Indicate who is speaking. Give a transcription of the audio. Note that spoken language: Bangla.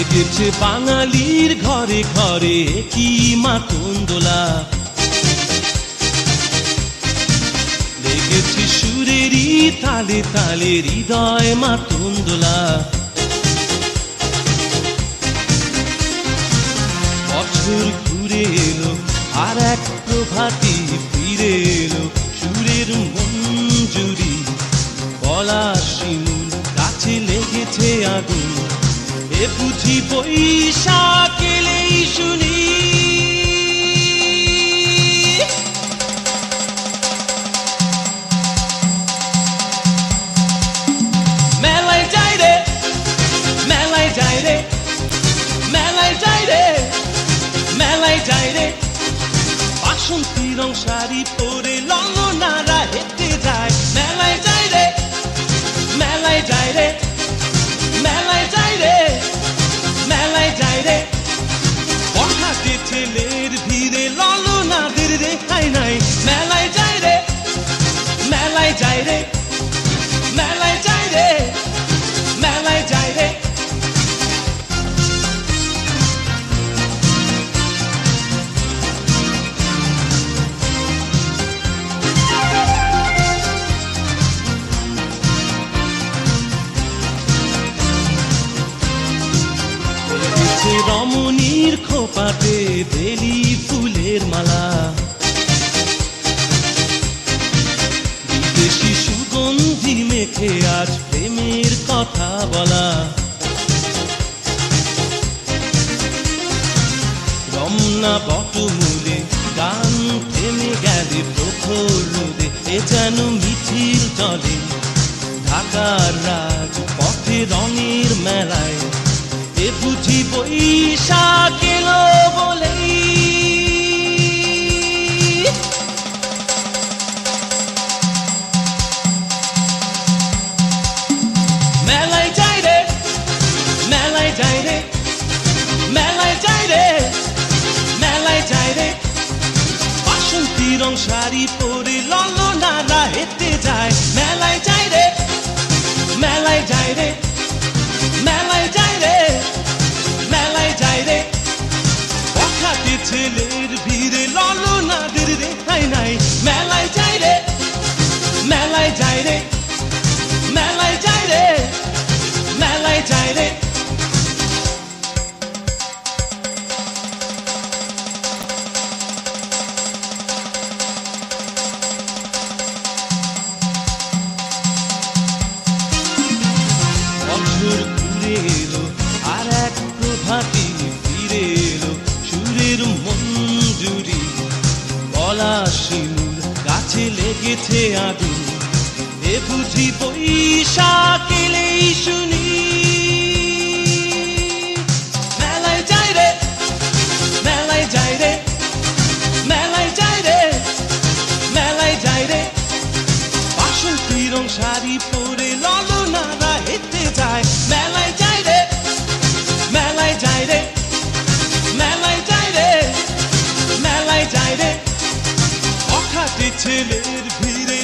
Speaker 1: লেগেছে বাঙালির ঘরে ঘরে কি মাতন দোলা, লেগেছে সুরেরই তালে তালে হৃদয় মাতন দোলা। বছর ঘুরে এলো আর এক প্রভাতী ফিরে এলো, সুরের মঞ্জুরি গলা শিমুল গাছে লেগেছে আগুন, এ বুঝি বৈশাখ এলেই শুনি। মেলায় যাই রে, মেলায় যাই রে, মেলায় যাই রে, মেলায় যাই রে, বাসন্তী রং শাড়ি পরে ললনারা হেঁটে যায়। মেলায় যাই রে, মেলায় যাই রে, মেলায় যাই রে, মেলায় যাই রে, বখাটে ছেলের ভিড়ে ললনাদের রেহাই নাই। মেলায় যাই রে, মেলায় যাই রে, মেলায় যাই রে, মেলায় যাই রে। রমণীর খোপাতে বেলি ফুলের মালা, বিদেশি সুগন্ধি মেখে আজ প্রেমের কথা বলা। রমনা বটমূলে গান থেমে গেলে প্রখর রোদে, এ যেন মিছিল চলে ঢাকার রাজ পথে রঙের মেলায়, এ বুঝি বৈশাখ এলো বলেই। মেলায় যাই রে, মেলায় যাই রে, মেলায় যাই রে, মেলায় যাই রে, বাসন্তী রং শাড়ি পরে ললনারা হেঁটে যায়। মেলায় যাই রে, মেলায় যাই রে, মেলায় যাই রে, মেলায় যাই রে, বখাটে ছেলের ভিড়ে ললনাদের রেহাই নাই। মেলায় যাই রে, মেলায় যাই রে, মেলায় যাই রে, মেলায় যাই রে। বছর ঘুরে এলো আর এক প্রভাতী ফিরে এলো, সুরের মঞ্জুরি গলা শিমুল গাছে লেগেছে আগুন, এ বুঝি বৈশাখ এলেই শুনি। মেলায় যাই রে, মেলায় যাই রে, মেলায় যাই রে, মেলায় যাই রে, বাসন্তী রং শাড়ি পরে ললনারা হেঁটে যায়। মেলায় যাই রে, মেলায় যাই রে, মেলায় যাই রে, মেলায় যাই রে, বখাটে ছেলের ভিড়ে